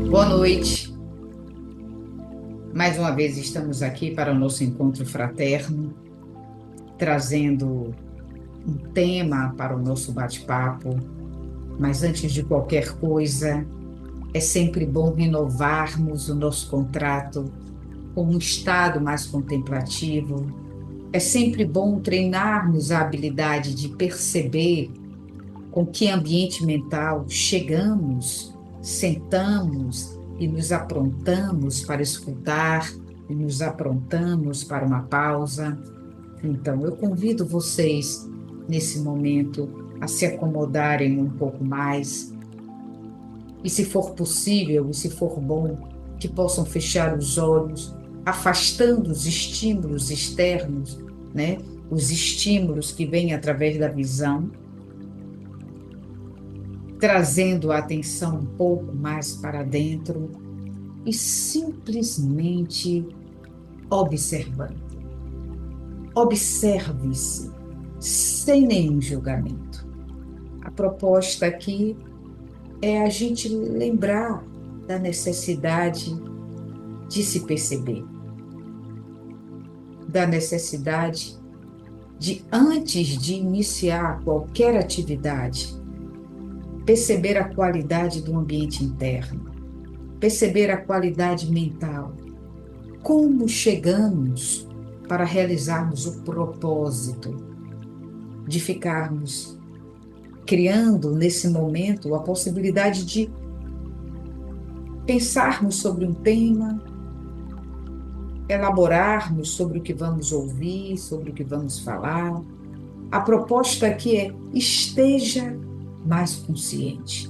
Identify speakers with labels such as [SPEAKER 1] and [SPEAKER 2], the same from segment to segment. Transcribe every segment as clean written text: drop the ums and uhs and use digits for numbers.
[SPEAKER 1] Boa noite. Mais uma vez estamos aqui para o nosso encontro fraterno, trazendo um tema para o nosso bate-papo. Mas antes de qualquer coisa, é sempre bom renovarmos o nosso contrato com um estado mais contemplativo. É sempre bom treinarmos a habilidade de perceber com que ambiente mental chegamos, sentamos e nos aprontamos para escutar e nos aprontamos para uma pausa. Então, eu convido vocês, nesse momento, a se acomodarem um pouco mais e, se for possível e se for bom, que possam fechar os olhos, afastando os estímulos externos, né? Os estímulos que vêm através da visão, trazendo a atenção um pouco mais para dentro e simplesmente observando. Observe-se sem nenhum julgamento. A proposta aqui é a gente lembrar da necessidade de se perceber, da necessidade de, antes de iniciar qualquer atividade, perceber a qualidade do ambiente interno, perceber a qualidade mental, como chegamos para realizarmos o propósito de ficarmos criando nesse momento a possibilidade de pensarmos sobre um tema, elaborarmos sobre o que vamos ouvir, sobre o que vamos falar. A proposta aqui é: esteja mais consciente.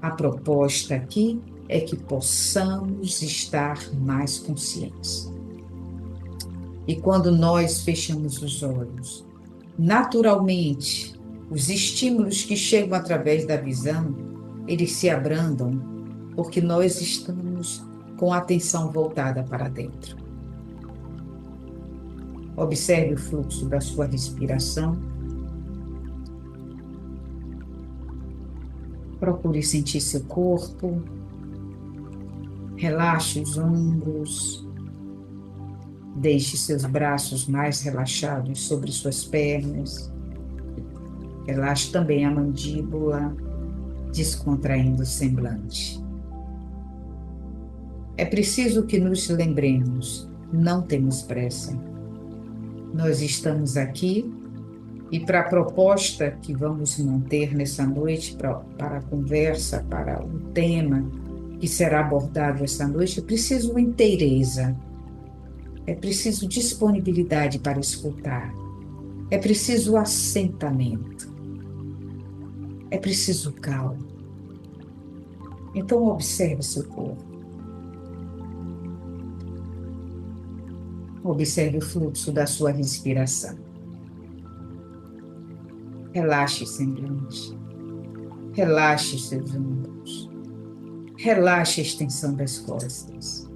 [SPEAKER 1] A proposta aqui é que possamos estar mais conscientes. E quando nós fechamos os olhos, naturalmente, os estímulos que chegam através da visão, eles se abrandam, porque nós estamos com a atenção voltada para dentro. Observe o fluxo da sua respiração. Procure sentir seu corpo. Relaxe os ombros. Deixe seus braços mais relaxados sobre suas pernas. Relaxe também a mandíbula, descontraindo o semblante. É preciso que nos lembremos, não temos pressa. Nós estamos aqui e para a proposta que vamos manter nessa noite, para a conversa, para o tema que será abordado essa noite, é preciso inteireza, é preciso disponibilidade para escutar, é preciso assentamento, é preciso calma. Então, observe seu corpo. Observe o fluxo da sua respiração. Relaxe o semblante. Relaxe seus ombros. Relaxe a extensão das costas.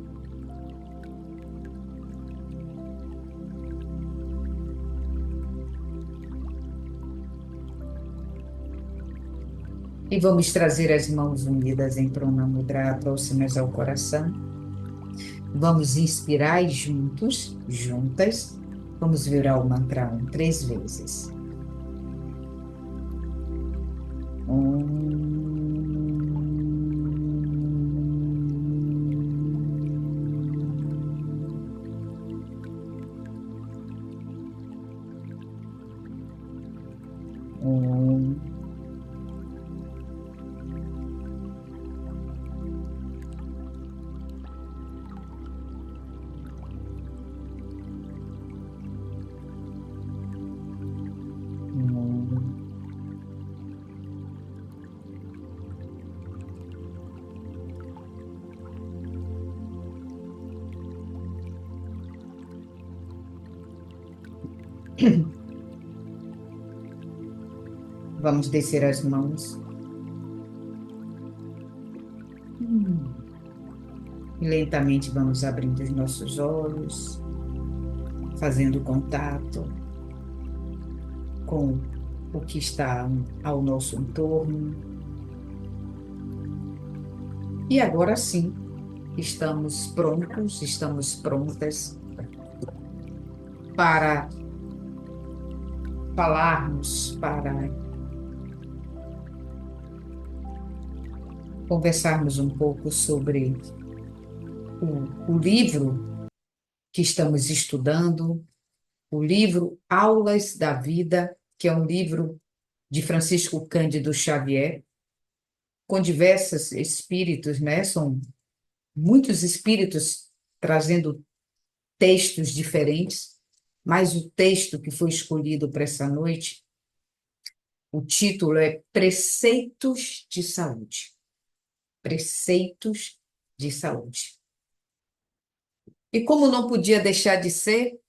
[SPEAKER 1] E vamos trazer as mãos unidas em Prana Mudra, próximas ao coração. Vamos inspirar e juntas, vamos virar o mantra 3 vezes. Vamos descer as mãos. E lentamente vamos abrindo os nossos olhos, fazendo contato com o que está ao nosso entorno. E agora sim, estamos prontos, estamos prontas para falarmos, para conversarmos um pouco sobre o livro que estamos estudando, o livro Aulas da Vida, que é um livro de Francisco Cândido Xavier, com diversos espíritos, né? São muitos espíritos trazendo textos diferentes, mas o texto que foi escolhido para essa noite, o título é Preceitos de Saúde. Preceitos de Saúde. E como não podia deixar de ser,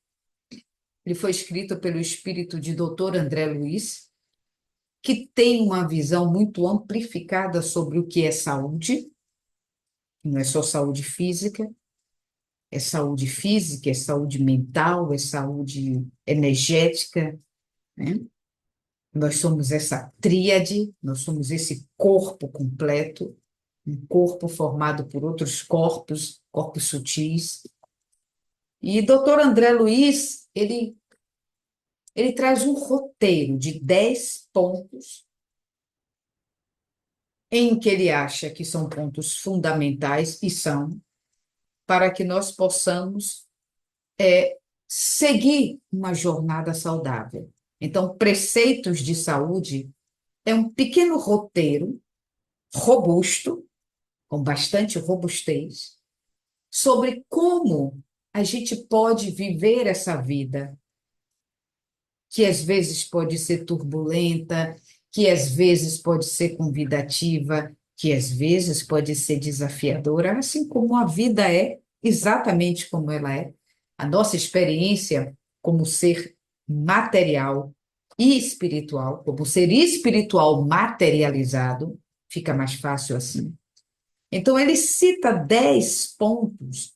[SPEAKER 1] ele foi escrito pelo espírito de Dr. André Luiz, que tem uma visão muito amplificada sobre o que é saúde, não é só saúde física, é saúde mental, é saúde energética, né? Nós somos essa tríade, nós somos esse corpo completo, um corpo formado por outros corpos, corpos sutis. E Dr. André Luiz, ele traz um roteiro de 10 pontos em que ele acha que são pontos fundamentais, e são, para que nós possamos seguir uma jornada saudável. Então, Preceitos de Saúde é um pequeno roteiro robusto, com bastante robustez, sobre como a gente pode viver essa vida, que às vezes pode ser turbulenta, que às vezes pode ser convidativa, que às vezes pode ser desafiadora, assim como a vida é, exatamente como ela é. A nossa experiência como ser material e espiritual, como ser espiritual materializado, fica mais fácil assim. Então, ele cita 10 pontos.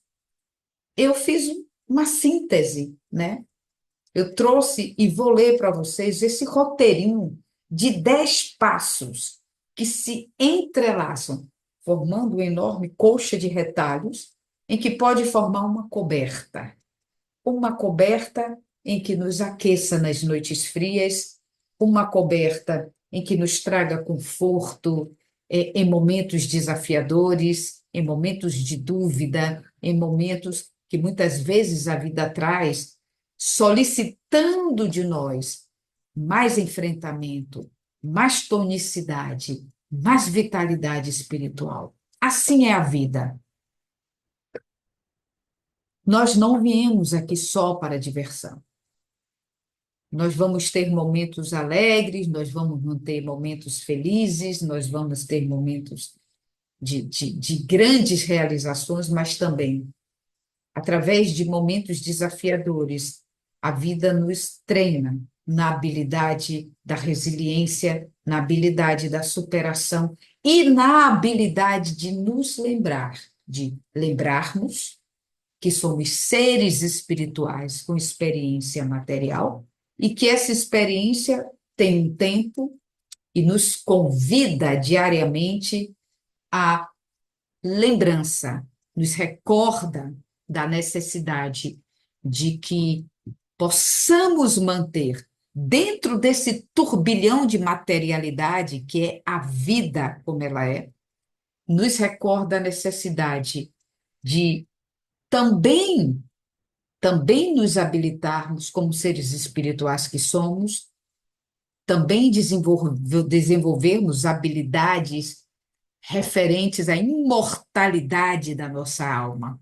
[SPEAKER 1] Eu fiz uma síntese, né? Eu trouxe e vou ler para vocês esse roteirinho de 10 passos que se entrelaçam, formando uma enorme colcha de retalhos, em que pode formar uma coberta em que nos aqueça nas noites frias, uma coberta em que nos traga conforto em momentos desafiadores, em momentos de dúvida, em momentos que muitas vezes a vida traz, solicitando de nós mais enfrentamento, mais tonicidade, mais vitalidade espiritual. Assim é a vida. Nós não viemos aqui só para diversão. Nós vamos ter momentos alegres, nós vamos ter momentos felizes, nós vamos ter momentos de grandes realizações, mas também, através de momentos desafiadores, a vida nos treina na habilidade da resiliência, na habilidade da superação e na habilidade de nos lembrar, de lembrarmos que somos seres espirituais com experiência material e que essa experiência tem um tempo e nos convida diariamente à lembrança, nos recorda da necessidade de que possamos manter dentro desse turbilhão de materialidade que é a vida como ela é, nos recorda a necessidade de também nos habilitarmos como seres espirituais que somos, também desenvolvermos habilidades referentes à imortalidade da nossa alma,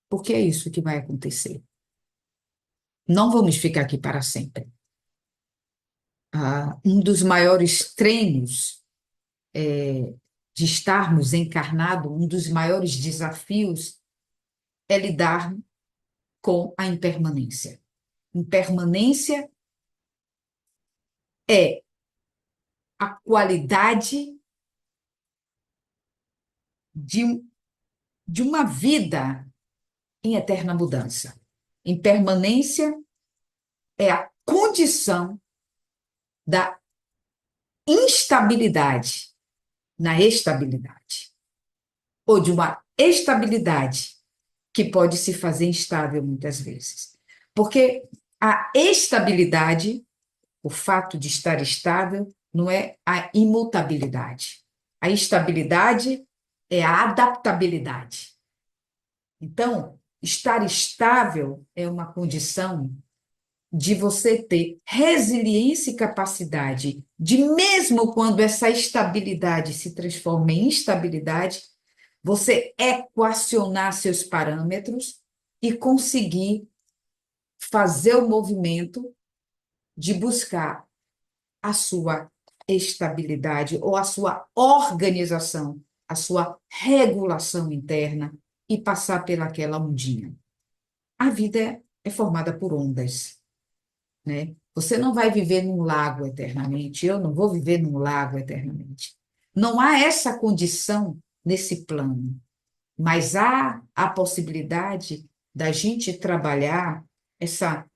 [SPEAKER 1] porque é isso que vai acontecer. Não vamos ficar aqui para sempre. Um dos maiores treinos de estarmos encarnados, um dos maiores desafios é lidar com a impermanência. Impermanência é a qualidade de, de uma vida em eterna mudança. Impermanência é a condição da instabilidade na estabilidade. ou de uma estabilidade que pode se fazer instável muitas vezes. Porque a estabilidade, o fato de estar estável, não é a imutabilidade. A estabilidade é a adaptabilidade. Então, estar estável é uma condição de você ter resiliência e capacidade de, mesmo quando essa estabilidade se transforma em instabilidade, você equacionar seus parâmetros e conseguir fazer o movimento de buscar a sua estabilidade ou a sua organização, a sua regulação interna e passar pelaquela ondinha. A vida é formada por ondas, né? Você não vai viver num lago eternamente, eu não vou viver num lago eternamente. Não há essa condição nesse plano, mas há a possibilidade da gente trabalhar essa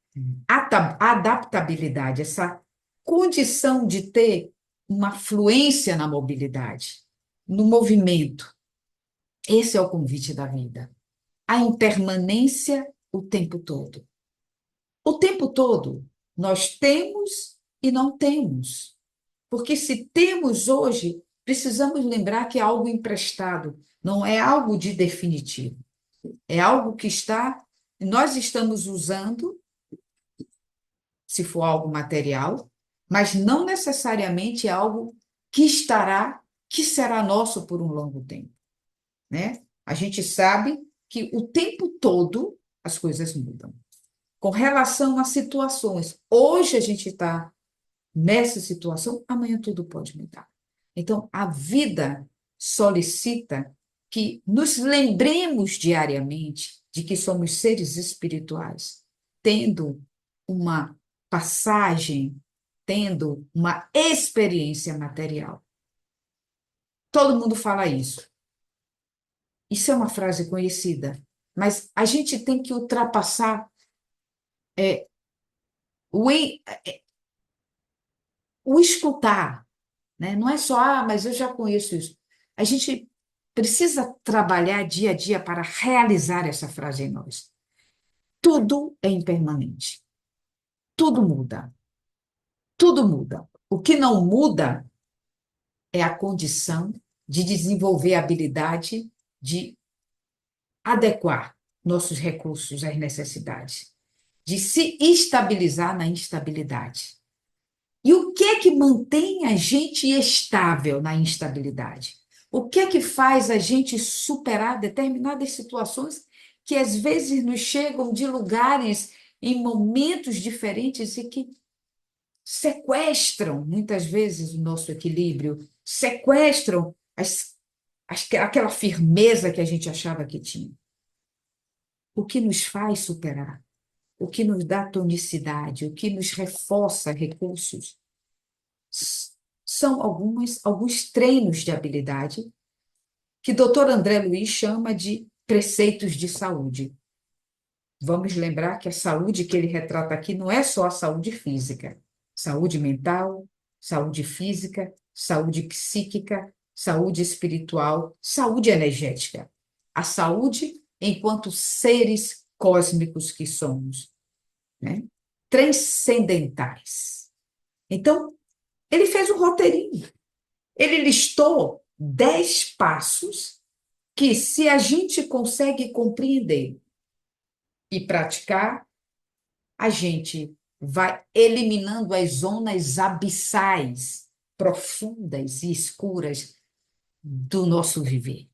[SPEAKER 1] adaptabilidade, essa condição de ter uma fluência na mobilidade, no movimento. Esse é o convite da vida. A impermanência o tempo todo. O tempo todo, nós temos e não temos. Porque se temos hoje, precisamos lembrar que é algo emprestado, não é algo de definitivo. É algo que nós estamos usando, se for algo material, mas não necessariamente é algo que será nosso por um longo tempo, né? A gente sabe que o tempo todo as coisas mudam. Com relação a situações, hoje a gente está nessa situação, amanhã tudo pode mudar. Então, a vida solicita que nos lembremos diariamente de que somos seres espirituais, tendo uma passagem, tendo uma experiência material. Todo mundo fala isso. Isso é uma frase conhecida, mas a gente tem que ultrapassar é, o, o escutar, né? Não é só, mas eu já conheço isso. A gente precisa trabalhar dia a dia para realizar essa frase em nós. Tudo é impermanente. Tudo muda. Tudo muda. O que não muda é a condição de desenvolver a habilidade de adequar nossos recursos às necessidades, de se estabilizar na instabilidade. E o que é que mantém a gente estável na instabilidade? O que é que faz a gente superar determinadas situações que às vezes nos chegam de lugares em momentos diferentes e que sequestram muitas vezes o nosso equilíbrio, sequestram aquela firmeza que a gente achava que tinha? O que nos faz superar? O que nos dá tonicidade? O que nos reforça recursos? São alguns treinos de habilidade que o doutor André Luiz chama de preceitos de saúde. Vamos lembrar que a saúde que ele retrata aqui não é só a saúde física, saúde mental, saúde física, saúde psíquica, saúde espiritual, saúde energética. A saúde enquanto seres cósmicos que somos, né? Transcendentais. Então, ele fez um roteirinho. Ele listou 10 passos que, se a gente consegue compreender e praticar, a gente vai eliminando as zonas abissais, profundas e escuras do nosso viver.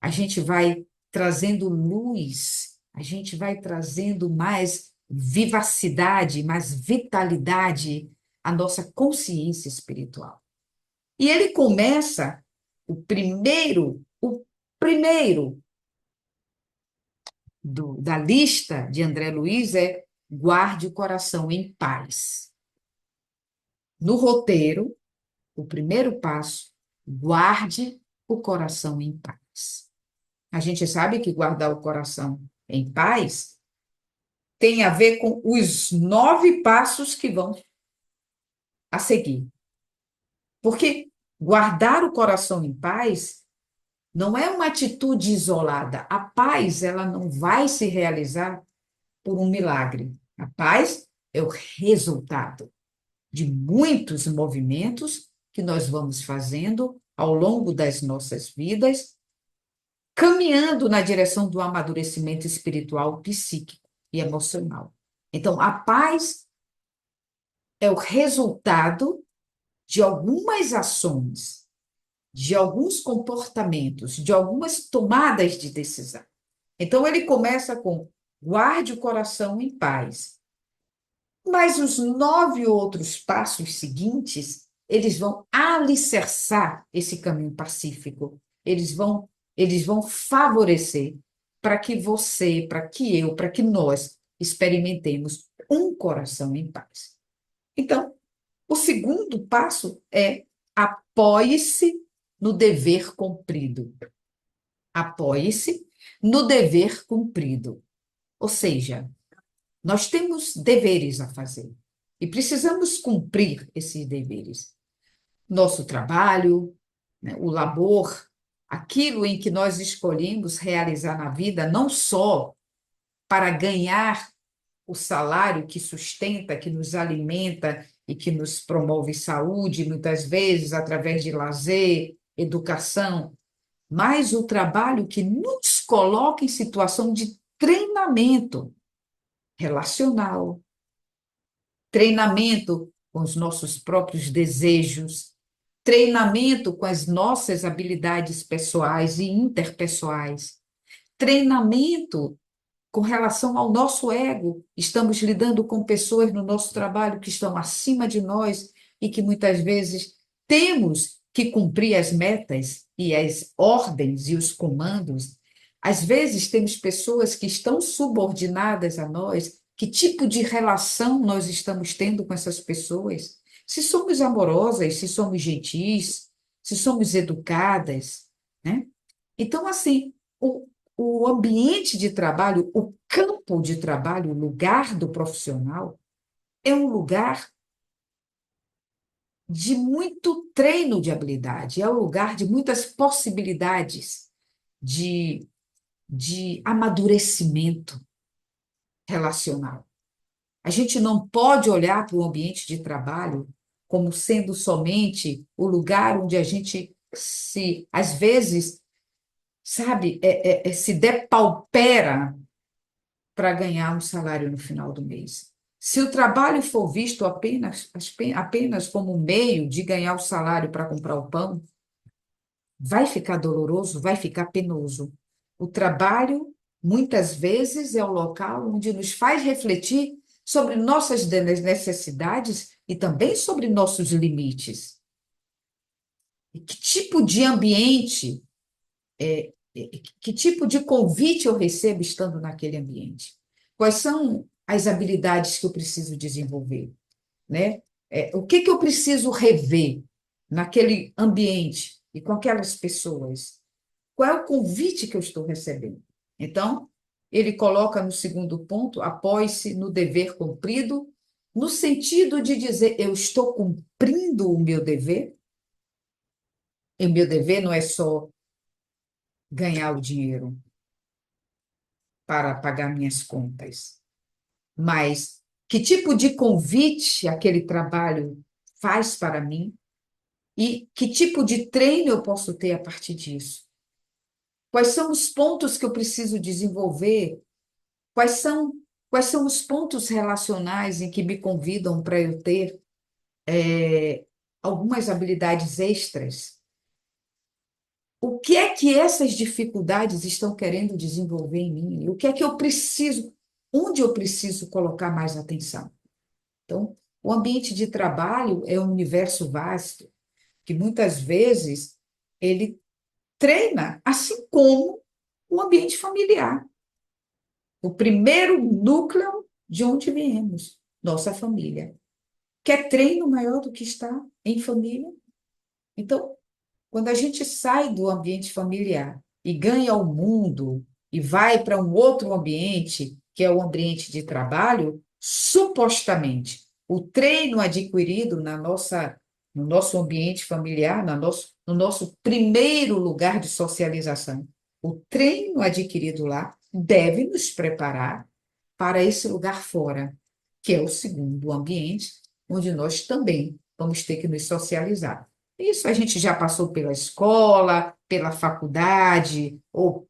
[SPEAKER 1] A gente vai trazendo luz, a gente vai trazendo mais vivacidade, mais vitalidade à nossa consciência espiritual. E ele começa, o primeiro da lista de André Luiz é guarde o coração em paz. No roteiro, o primeiro passo, guarde o coração em paz. A gente sabe que guardar o coração em paz tem a ver com os 9 passos que vão a seguir. Porque guardar o coração em paz Não é uma atitude isolada. A paz, ela não vai se realizar por um milagre. A paz é o resultado de muitos movimentos que nós vamos fazendo ao longo das nossas vidas, caminhando na direção do amadurecimento espiritual, psíquico e emocional. Então, a paz é o resultado de algumas ações, de alguns comportamentos, de algumas tomadas de decisão. Então, ele começa com: guarde o coração em paz. Mas os 9 outros passos seguintes, eles vão alicerçar esse caminho pacífico. Eles vão favorecer para que você, para que eu, para que nós experimentemos um coração em paz. Então, o segundo passo é: apoie-se no dever cumprido. Apoie-se no dever cumprido. Ou seja, nós temos deveres a fazer e precisamos cumprir esses deveres. Nosso trabalho, né, o labor, aquilo em que nós escolhemos realizar na vida, não só para ganhar o salário que sustenta, que nos alimenta e que nos promove saúde, muitas vezes através de lazer, educação, mas o trabalho que nos coloca em situação de treinamento relacional, treinamento com os nossos próprios desejos, treinamento com as nossas habilidades pessoais e interpessoais, treinamento com relação ao nosso ego. Estamos lidando com pessoas no nosso trabalho que estão acima de nós e que muitas vezes temos que cumprir as metas e as ordens e os comandos. Às vezes temos pessoas que estão subordinadas a nós. Que tipo de relação nós estamos tendo com essas pessoas? Se somos amorosas, se somos gentis, se somos educadas, né? Então, assim, o ambiente de trabalho, o campo de trabalho, o lugar do profissional, é um lugar de muito treino de habilidade, é um lugar de muitas possibilidades de, de amadurecimento relacional. A gente não pode olhar para o ambiente de trabalho como sendo somente o lugar onde a gente se, às vezes, sabe, se depaupera para ganhar um salário no final do mês. Se o trabalho for visto apenas como um meio de ganhar o salário para comprar o pão, vai ficar doloroso, vai ficar penoso. O trabalho, muitas vezes, é o local onde nos faz refletir sobre nossas necessidades e também sobre nossos limites. E que tipo de ambiente, que tipo de convite eu recebo estando naquele ambiente? Quais são as habilidades que eu preciso desenvolver, né? O que que eu preciso rever naquele ambiente e com aquelas pessoas? Qual é o convite que eu estou recebendo? Então, ele coloca no segundo ponto: apoie-se no dever cumprido, no sentido de dizer: eu estou cumprindo o meu dever, e o meu dever não é só ganhar o dinheiro para pagar minhas contas, mas que tipo de convite aquele trabalho faz para mim e que tipo de treino eu posso ter a partir disso? Quais são os pontos que eu preciso desenvolver? Quais são, quais são os pontos relacionais em que me convidam para eu ter algumas habilidades extras? O que é que essas dificuldades estão querendo desenvolver em mim? O que é que eu preciso, onde eu preciso colocar mais atenção? Então, o ambiente de trabalho é um universo vasto, que muitas vezes ele treina, assim como o ambiente familiar. O primeiro núcleo de onde viemos, nossa família. Quer treino maior do que estar em família? Então, quando a gente sai do ambiente familiar e ganha o mundo e vai para um outro ambiente, que é o ambiente de trabalho, supostamente, o treino adquirido no nosso ambiente familiar, no nosso primeiro lugar de socialização. O treino adquirido lá deve nos preparar para esse lugar fora, que é o segundo ambiente, onde nós também vamos ter que nos socializar. Isso a gente já passou pela escola, pela faculdade, ou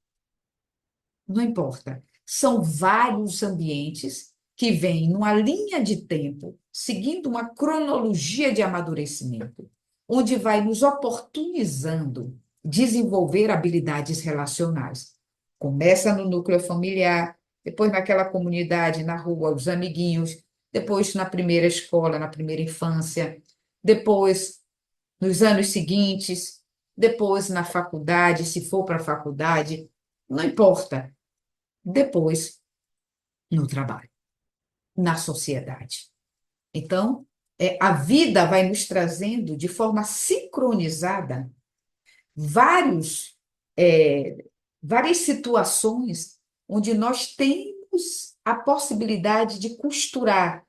[SPEAKER 1] não importa. São vários ambientes que vêm numa linha de tempo, seguindo uma cronologia de amadurecimento, onde vai nos oportunizando desenvolver habilidades relacionais. Começa no núcleo familiar, depois naquela comunidade, na rua, os amiguinhos, depois na primeira escola, na primeira infância, depois nos anos seguintes, depois na faculdade, se for para a faculdade, não importa, depois no trabalho, na sociedade. Então, a vida vai nos trazendo de forma sincronizada vários, é, várias situações onde nós temos a possibilidade de costurar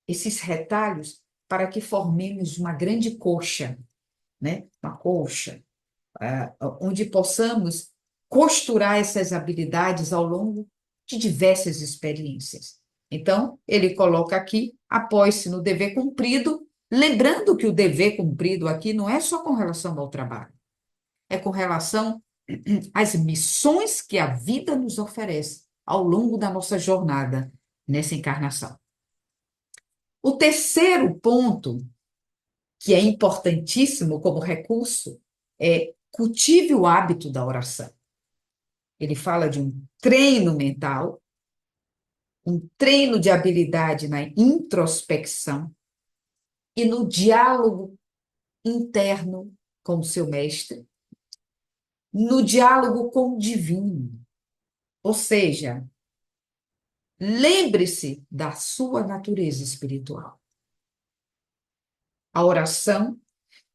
[SPEAKER 1] esses retalhos para que formemos uma grande coxa, né? Uma coxa, onde possamos costurar essas habilidades ao longo de diversas experiências. Então, ele coloca aqui, após-se no dever cumprido, lembrando que o dever cumprido aqui não é só com relação ao trabalho, é com relação às missões que a vida nos oferece ao longo da nossa jornada nessa encarnação. O terceiro ponto, que é importantíssimo como recurso, é cultive o hábito da oração. Ele fala de um treino mental, um treino de habilidade na introspecção e no diálogo interno com o seu mestre, no diálogo com o divino. Ou seja, lembre-se da sua natureza espiritual. A oração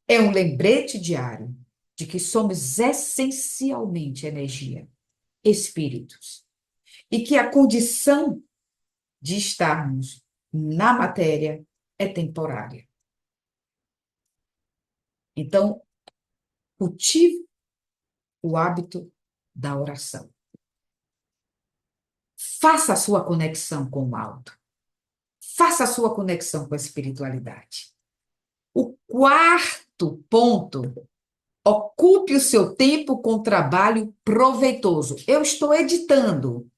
[SPEAKER 1] é um lembrete diário de que somos essencialmente energia, espíritos, e que a condição de estarmos na matéria é temporária. Então, cultive o hábito da oração. Faça a sua conexão com o alto. Faça a sua conexão com a espiritualidade. O quarto ponto, ocupe o seu tempo com trabalho proveitoso. Eu estou editando,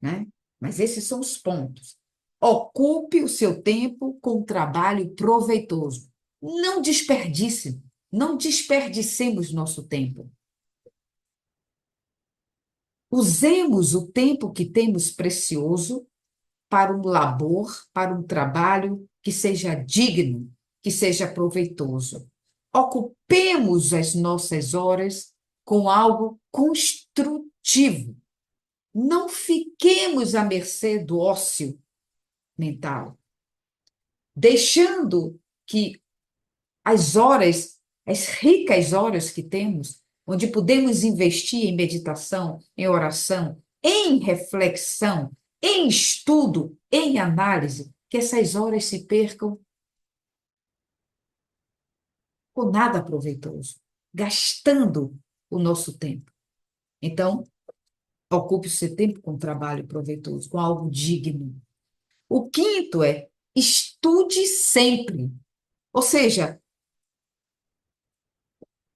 [SPEAKER 1] né? Mas esses são os pontos. Ocupe o seu tempo com trabalho proveitoso. Não desperdicemos nosso tempo. Usemos o tempo que temos precioso para um labor, para um trabalho que seja digno, que seja proveitoso. Ocupemos as nossas horas com algo construtivo. Não fiquemos à mercê do ócio mental, deixando que as horas, as ricas horas que temos, onde podemos investir em meditação, em oração, em reflexão, em estudo, em análise, que essas horas se percam com nada proveitoso, gastando o nosso tempo. Então, ocupe o seu tempo com trabalho proveitoso, com algo digno. O quinto é estude sempre. Ou seja,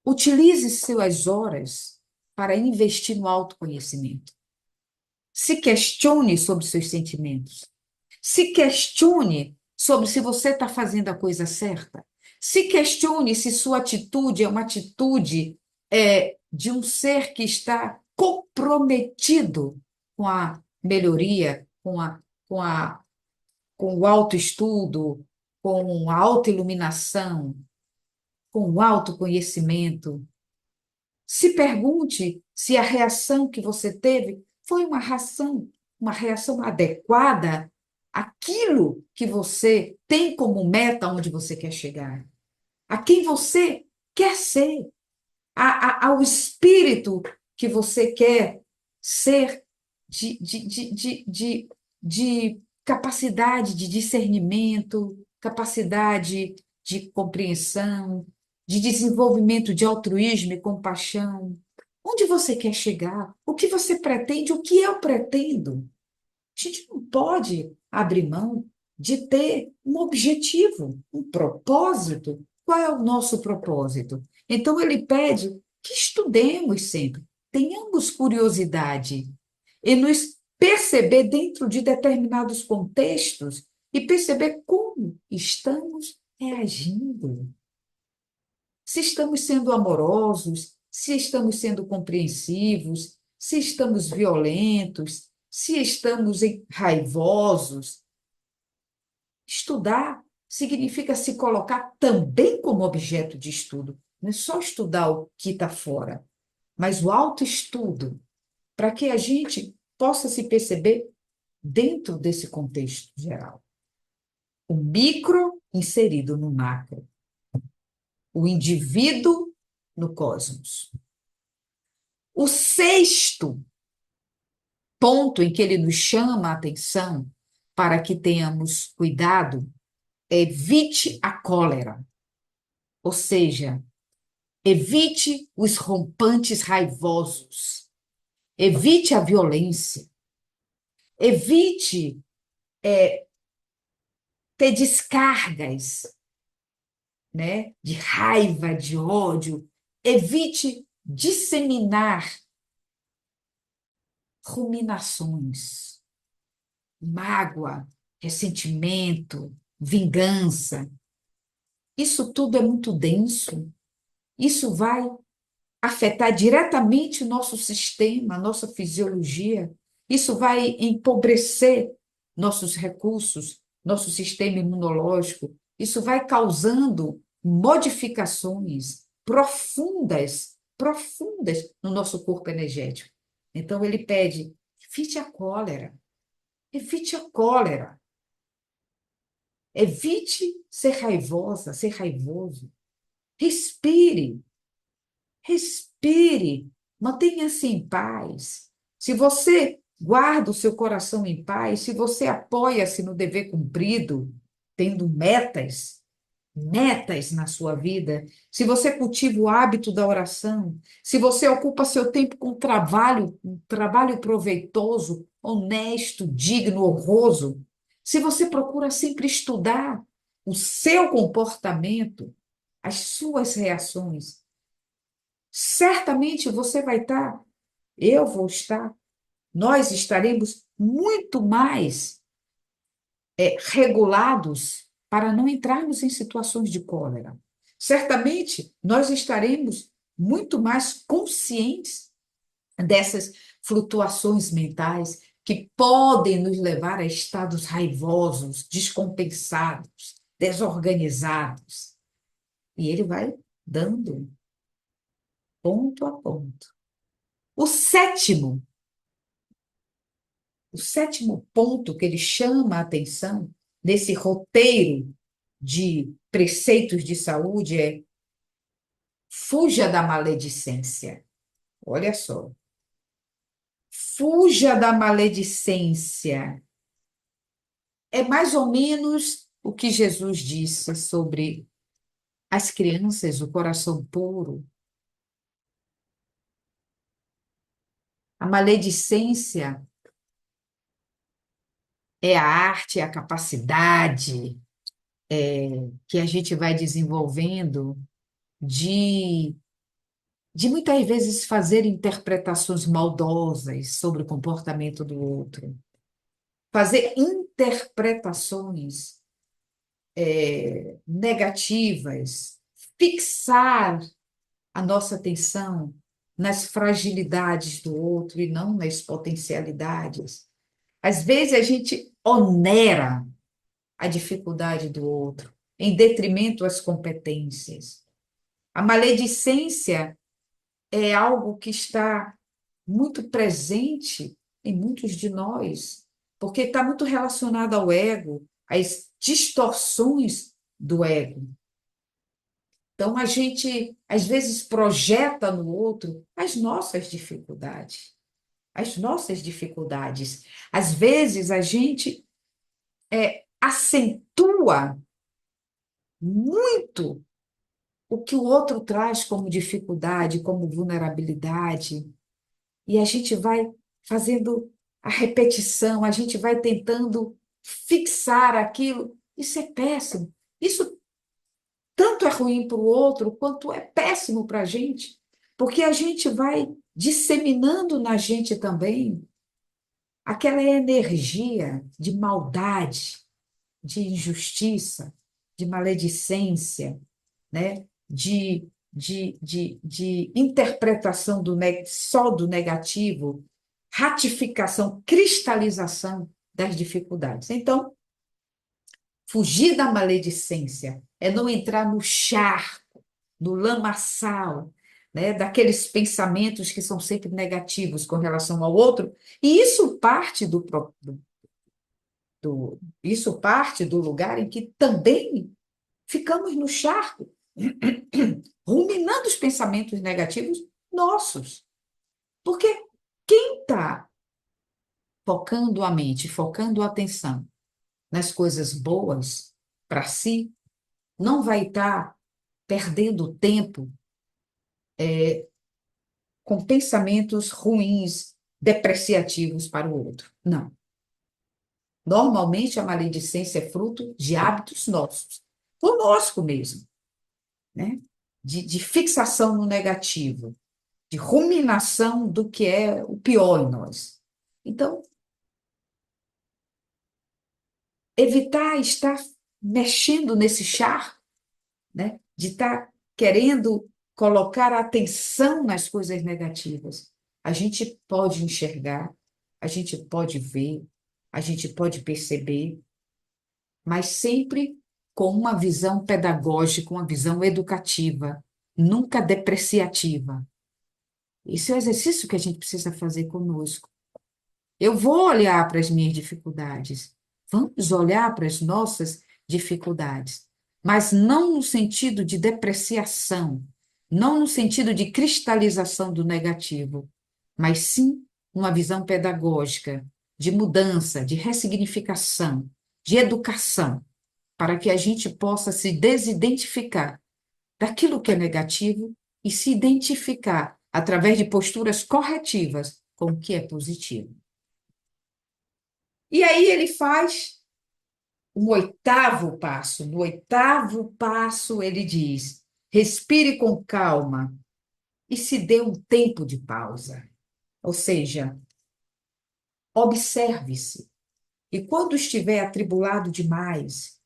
[SPEAKER 1] utilize suas horas para investir no autoconhecimento. Se questione sobre seus sentimentos. Se questione sobre se você está fazendo a coisa certa. Se questione se sua atitude é uma atitude de um ser que está comprometido com a melhoria, com o autoestudo, com a autoiluminação, com o autoconhecimento. Se pergunte se a reação que você teve foi uma reação adequada àquilo que você tem como meta onde você quer chegar, a quem você quer ser, ao espírito que você quer ser de capacidade de discernimento, capacidade de compreensão, de desenvolvimento de altruísmo e compaixão. Onde você quer chegar? O que você pretende? O que eu pretendo? A gente não pode abrir mão de ter um objetivo, um propósito. Qual é o nosso propósito? Então, ele pede que estudemos sempre, tenhamos curiosidade e nos perceber dentro de determinados contextos e perceber como estamos reagindo. Se estamos sendo amorosos, se estamos sendo compreensivos, se estamos violentos, se estamos raivosos. Estudar significa se colocar também como objeto de estudo. Não é só estudar o que está fora, mas o autoestudo, para que a gente possa se perceber dentro desse contexto geral. O micro inserido no macro, o indivíduo no cosmos. O sexto ponto em que ele nos chama a atenção para que tenhamos cuidado é evite a cólera, ou seja, evite os rompantes raivosos, evite a violência, evite ter descargas, né, de raiva, de ódio, evite disseminar ruminações, mágoa, ressentimento, vingança. Isso tudo é muito denso. Isso vai afetar diretamente o nosso sistema, a nossa fisiologia. Isso vai empobrecer nossos recursos, nosso sistema imunológico. Isso vai causando modificações profundas, profundas no nosso corpo energético. Então, ele pede, evite a cólera, evite a cólera, evite ser raivosa, ser raivoso. Respire, respire, mantenha-se em paz. Se você guarda o seu coração em paz, se você apoia-se no dever cumprido, tendo metas na sua vida, se você cultiva o hábito da oração, se você ocupa seu tempo com trabalho, um trabalho proveitoso, honesto, digno, honroso, se você procura sempre estudar o seu comportamento, as suas reações, certamente você vai estar, eu vou estar, nós estaremos muito mais regulados para não entrarmos em situações de cólera. Certamente nós estaremos muito mais conscientes dessas flutuações mentais que podem nos levar a estados raivosos, descompensados, desorganizados. E ele vai dando ponto a ponto. O sétimo ponto que ele chama a atenção nesse roteiro de preceitos de saúde é fuja da maledicência. Olha só. Fuja da maledicência. É mais ou menos o que Jesus disse sobre as crianças, o coração puro. A maledicência é a arte, é a capacidade que a gente vai desenvolvendo de, de muitas vezes fazer interpretações maldosas sobre o comportamento do outro, fazer interpretações negativas, fixar a nossa atenção nas fragilidades do outro e não nas potencialidades. Às vezes a gente onera a dificuldade do outro em detrimento às competências. A maledicência é algo que está muito presente em muitos de nós, porque está muito relacionado ao ego, às distorções do ego. Então, a gente, às vezes, projeta no outro as nossas dificuldades. As nossas dificuldades. Às vezes, a gente acentua muito o que o outro traz como dificuldade, como vulnerabilidade, e a gente vai fazendo a repetição, a gente vai tentando fixar aquilo. Isso é péssimo. Isso tanto é ruim para o outro, quanto é péssimo para a gente, porque a gente vai disseminando na gente também aquela energia de maldade, de injustiça, de maledicência, né? de interpretação só do negativo, ratificação, cristalização das dificuldades. Então, fugir da maledicência é não entrar no charco, no lamaçal, né, daqueles pensamentos que são sempre negativos com relação ao outro, e isso parte isso parte do lugar em que também ficamos no charco, ruminando os pensamentos negativos nossos. Porque quem está focando a mente, focando a atenção nas coisas boas para si, não vai estar perdendo tempo com pensamentos ruins, depreciativos para o outro. Não. Normalmente a maledicência é fruto de hábitos nossos, conosco mesmo, né? De fixação no negativo, de ruminação do que é o pior em nós. Então, evitar estar mexendo nesse charco, né? De estar querendo colocar atenção nas coisas negativas. A gente pode enxergar, a gente pode ver, a gente pode perceber, mas sempre com uma visão pedagógica, uma visão educativa, nunca depreciativa. Esse é o exercício que a gente precisa fazer conosco. Eu vou olhar para as minhas dificuldades, vamos olhar para as nossas dificuldades, mas não no sentido de depreciação, não no sentido de cristalização do negativo, mas sim uma visão pedagógica, de mudança, de ressignificação, de educação, para que a gente possa se desidentificar daquilo que é negativo e se identificar através de posturas corretivas com o que é positivo. E aí ele faz um oitavo passo. No oitavo passo, ele diz: respire com calma e se dê um tempo de pausa. Ou seja, observe-se. E quando estiver atribulado demais,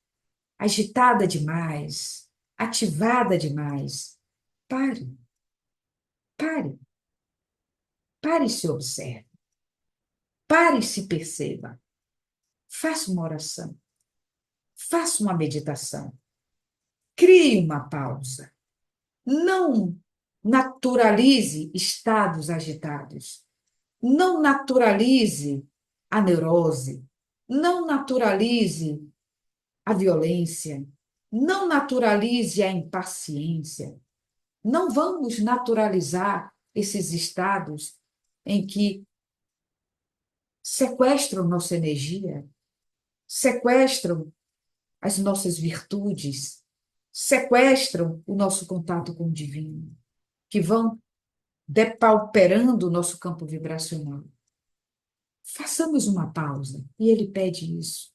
[SPEAKER 1] agitada demais, ativada demais, pare, pare, pare e se observe. Pare e se perceba. Faça uma oração. Faça uma meditação. Crie uma pausa. Não naturalize estados agitados. Não naturalize a neurose. Não naturalize a violência. Não naturalize a impaciência. Não vamos naturalizar esses estados em que sequestram nossa energia, sequestram as nossas virtudes, sequestram o nosso contato com o divino, que vão depauperando o nosso campo vibracional. Façamos uma pausa, e ele pede isso.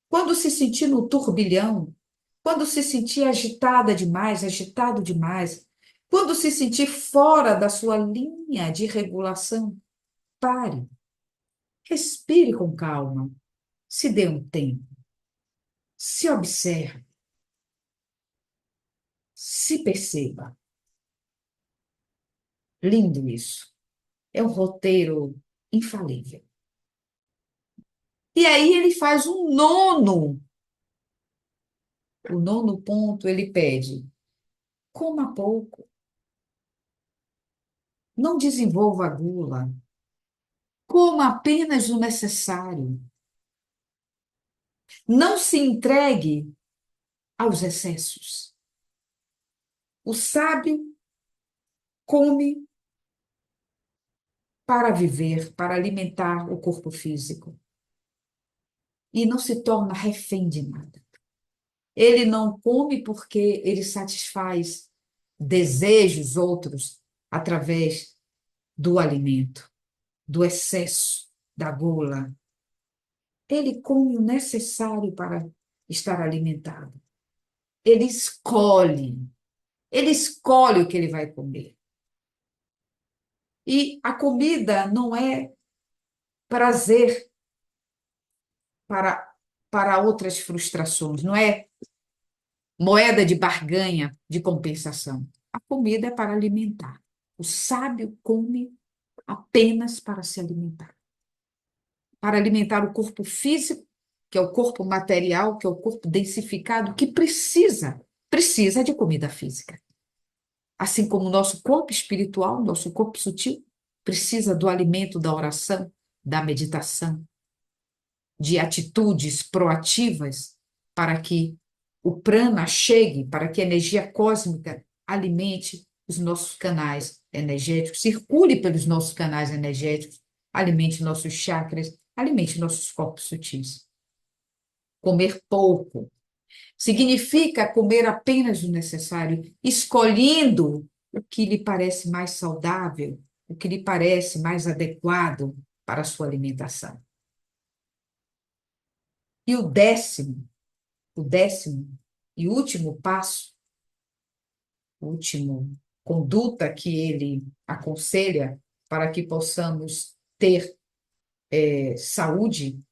[SPEAKER 1] Quando se sentir no turbilhão, quando se sentir agitada demais, agitado demais, quando se sentir fora da sua linha de regulação, pare, respire com calma, se dê um tempo, se observe, se perceba. Lindo isso. É um roteiro infalível. E aí ele faz um nono. O nono ponto, ele pede: coma pouco, não desenvolva a gula, coma apenas o necessário, não se entregue aos excessos. O sábio come para viver, para alimentar o corpo físico, e não se torna refém de nada. Ele não come porque ele satisfaz desejos outros através do alimento, do excesso, da gula. Ele come o necessário para estar alimentado. Ele escolhe. Ele escolhe o que ele vai comer. E a comida não é prazer para, para outras frustrações, não é moeda de barganha, de compensação. A comida é para alimentar. O sábio come apenas para se alimentar. Para alimentar o corpo físico, que é o corpo material, que é o corpo densificado, que precisa de comida física. Assim como o nosso corpo espiritual, nosso corpo sutil, precisa do alimento da oração, da meditação, de atitudes proativas para que o prana chegue, para que a energia cósmica alimente os nossos canais energéticos, circule pelos nossos canais energéticos, alimente nossos chakras, alimente nossos corpos sutis. Comer pouco significa comer apenas o necessário, escolhendo o que lhe parece mais saudável, o que lhe parece mais adequado para a sua alimentação. E o décimo e último passo, último conduta que ele aconselha para que possamos ter saúde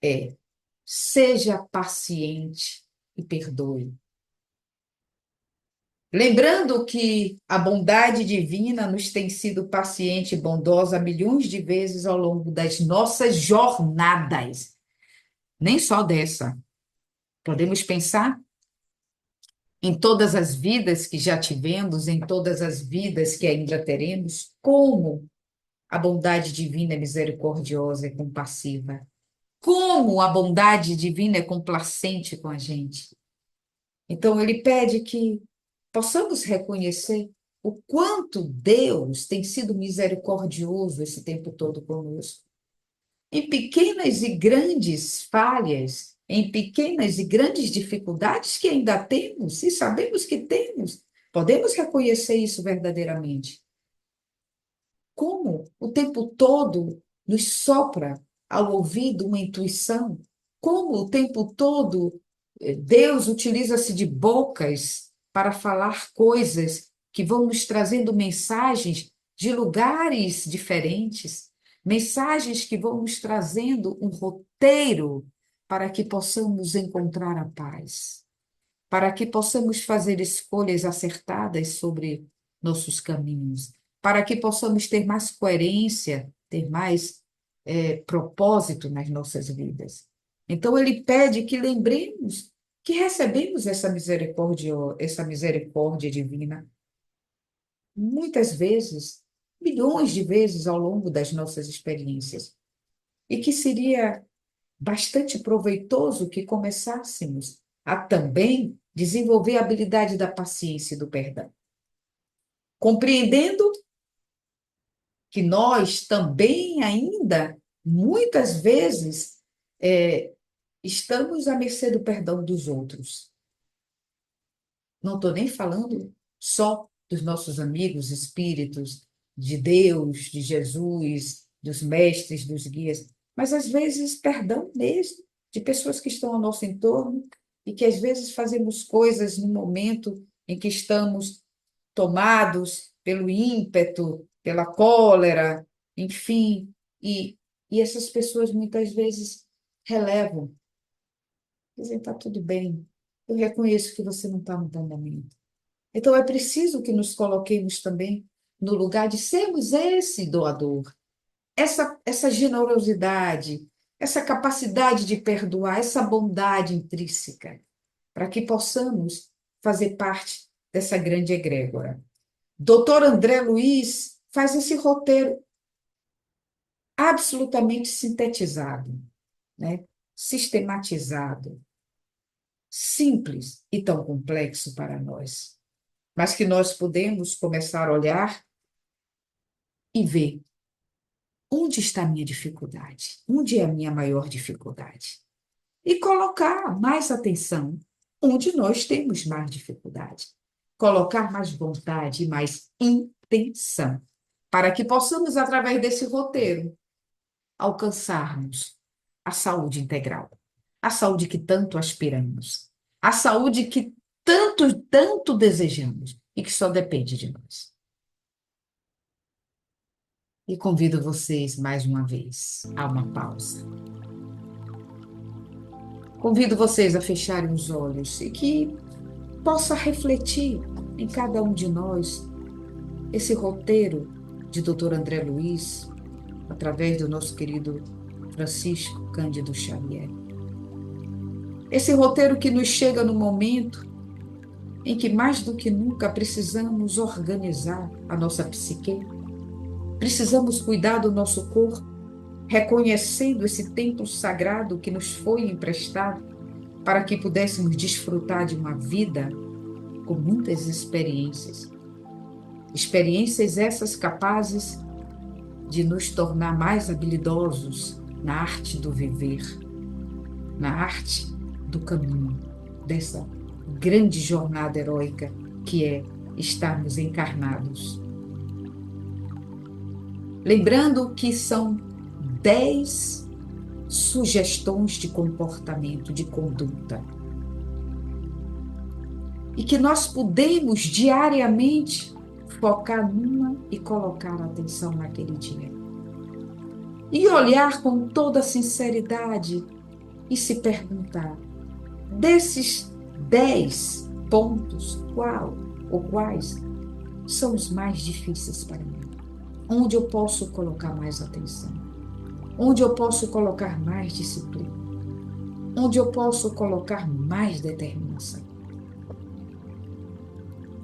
[SPEAKER 1] é: seja paciente e perdoe. Lembrando que a bondade divina nos tem sido paciente e bondosa milhões de vezes ao longo das nossas jornadas, nem só dessa. Podemos pensar em todas as vidas que já tivemos, em todas as vidas que ainda teremos, como a bondade divina é misericordiosa e compassiva. Como a bondade divina é complacente com a gente. Então, ele pede que possamos reconhecer o quanto Deus tem sido misericordioso esse tempo todo conosco. Em pequenas e grandes falhas, em pequenas e grandes dificuldades que ainda temos, e sabemos que temos, podemos reconhecer isso verdadeiramente. Como o tempo todo nos sopra ao ouvido uma intuição, como o tempo todo Deus utiliza-se de bocas para falar coisas que vão nos trazendo mensagens de lugares diferentes, mensagens que vão nos trazendo um roteiro para que possamos encontrar a paz, para que possamos fazer escolhas acertadas sobre nossos caminhos, para que possamos ter mais coerência, ter mais propósito nas nossas vidas. Então, ele pede que lembremos que recebemos essa misericórdia divina, muitas vezes, milhões de vezes ao longo das nossas experiências, e que seria bastante proveitoso que começássemos a também desenvolver a habilidade da paciência e do perdão, compreendendo que nós também ainda, muitas vezes, é, estamos à mercê do perdão dos outros. Não estou nem falando só dos nossos amigos espíritos, de Deus, de Jesus, dos mestres, dos guias, mas às vezes perdão mesmo de pessoas que estão ao nosso entorno e que às vezes fazemos coisas no momento em que estamos tomados pelo ímpeto, pela cólera, enfim, e essas pessoas muitas vezes relevam, dizem, está tudo bem, eu reconheço que você não está no bom momento. Então, é preciso que nos coloquemos também no lugar de sermos esse doador, essa generosidade, essa capacidade de perdoar, essa bondade intrínseca, para que possamos fazer parte dessa grande egrégora. Doutor André Luiz faz esse roteiro absolutamente sintetizado, né? Sistematizado, simples e tão complexo para nós, mas que nós podemos começar a olhar e ver onde está a minha dificuldade, onde é a minha maior dificuldade, e colocar mais atenção onde nós temos mais dificuldade. Colocar mais vontade e mais intenção, para que possamos, através desse roteiro, alcançarmos a saúde integral, a saúde que tanto aspiramos, a saúde que tanto, tanto desejamos e que só depende de nós. E convido vocês mais uma vez a uma pausa. Convido vocês a fecharem os olhos e que possa refletir em cada um de nós esse roteiro de Dr. André Luiz, através do nosso querido Francisco Cândido Xavier. Esse roteiro que nos chega no momento em que mais do que nunca precisamos organizar a nossa psique, precisamos cuidar do nosso corpo, reconhecendo esse templo sagrado que nos foi emprestado para que pudéssemos desfrutar de uma vida com muitas experiências. Experiências essas capazes de nos tornar mais habilidosos na arte do viver, na arte do caminho, dessa grande jornada heróica que é estarmos encarnados. Lembrando que são 10 sugestões de comportamento, de conduta, e que nós podemos diariamente focar numa e colocar atenção naquele dia. E olhar com toda sinceridade e se perguntar, desses 10 pontos, qual ou quais são os mais difíceis para mim? Onde eu posso colocar mais atenção? Onde eu posso colocar mais disciplina? Onde eu posso colocar mais determinação?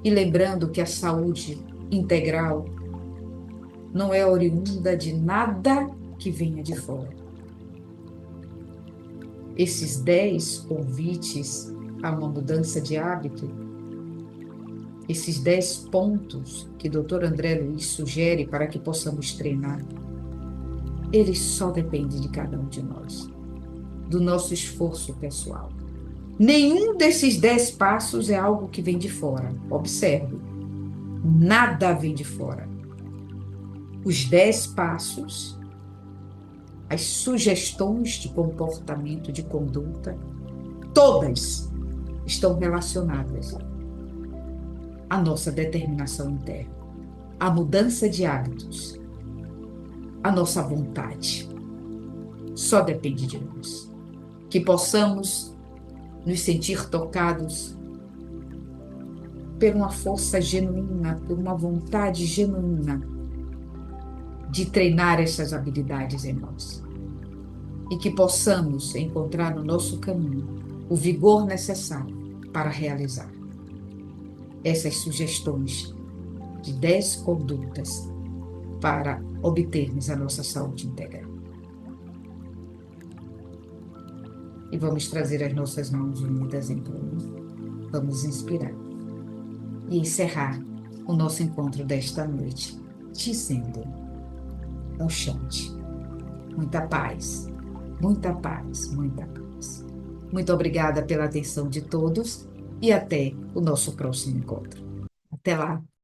[SPEAKER 1] E lembrando que a saúde integral não é oriunda de nada que venha de fora. Esses 10 convites a uma mudança de hábito, esses 10 pontos que o Dr. André Luiz sugere para que possamos treinar, eles só dependem de cada um de nós, do nosso esforço pessoal. Nenhum desses 10 passos é algo que vem de fora. Observe, nada vem de fora. Os 10 passos, as sugestões de comportamento, de conduta, todas estão relacionadas à nossa determinação interna, à mudança de hábitos, à nossa vontade. Só depende de nós. Que possamos nos sentir tocados por uma força genuína, por uma vontade genuína de treinar essas habilidades em nós. E que possamos encontrar no nosso caminho o vigor necessário para realizar essas sugestões de 10 condutas para obtermos a nossa saúde integral. E vamos trazer as nossas mãos unidas em torno. Vamos inspirar e encerrar o nosso encontro desta noite, dizendo um chante. Muita paz, muita paz, muita paz. Muito obrigada pela atenção de todos e até o nosso próximo encontro. Até lá!